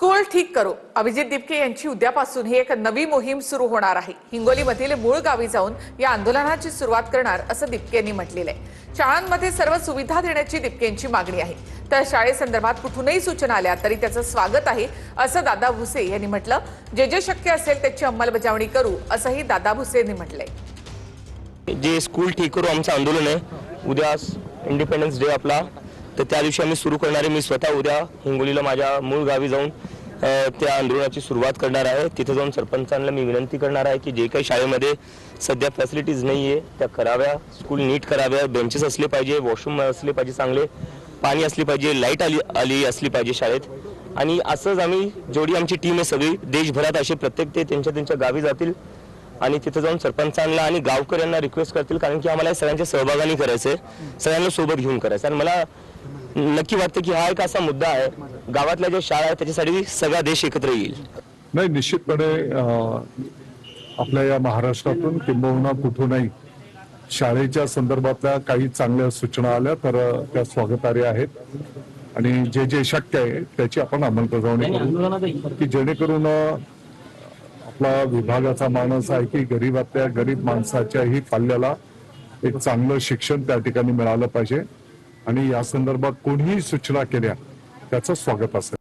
School ठीक करो अभिजित दिपके यांची उद्यापासून ही एक नवी मोहीम सुरू होणार आहे। हिंगोलीमधील मूळ गावी जाऊन या आंदोलनाची सुरुवात करणार असं दिपके यांनी म्हटलेलं आहे। शाळांमध्ये सर्व सुविधा देण्याची दिपके यांची मागणी आहे। तर शाळेसंदर्भात कुठूनही सूचना आल्या तरी त्याचं स्वागत आहे असं दादा भुसे यांनी म्हटलं। जे जे शक्य असेल त्याची अंमलबजावणी करू असंही दादा भुसे यांनी म्हटलंय। जे स्कूल ठीक करू आमचं आंदोलन आहे, उद्या इंडिपेंडन्स डे आपला, तर त्या दिवशी आम्ही सुरू करणार आहे। मी स्वतः उद्या हिंगोलीला माझ्या मूळ गावी जाऊन त्या आंदोलनाची सुरुवात करणार आहे। तिथे जाऊन सरपंचांना मी विनंती करणार आहे की जे काही शाळेमध्ये सध्या फॅसिलिटीज नाही आहे त्या कराव्या, स्कूल नीट कराव्या, बेंचेस असले पाहिजे, वॉशरूम असले पाहिजे, चांगले पाणी असली पाहिजे, लाईट आली असली पाहिजे शाळेत। आणि असंच आम्ही जेवढी आमची टीम आहे सगळी देशभरात असे प्रत्येक ते त्यांच्या गावी जातील आणि तिथे जाऊन सरपंचांना आणि गावकऱ्यांना रिक्वेस्ट करतील, कारण की आम्हाला सगळ्यांच्या सहभागाने करायचं आहे, सगळ्यांना सोबत घेऊन करायचं। आणि मला नक्की वाटतं की हा एक असा मुद्दा आहे, गावातल्या ज्या शाळा आहेत त्याच्यासाठी सगळा देश एकत्र येईल। नाही, निश्चितपणे आपल्या या महाराष्ट्रातून किंबहुना कुठूनही शाळेच्या संदर्भातल्या काही चांगल्या सूचना आल्या तर त्या स्वागतार्ह आहेत आणि जे जे शक्य आहे त्याची आपण अंमलबजावणी करू की जेणेकरून आपला विभागाचा मानस आहे की गरीब माणसाच्याही पाल्याला एक चांगलं शिक्षण त्या ठिकाणी मिळालं पाहिजे आणि या संदर्भात कोणीही सूचना केल्या त्याचं स्वागत असेल।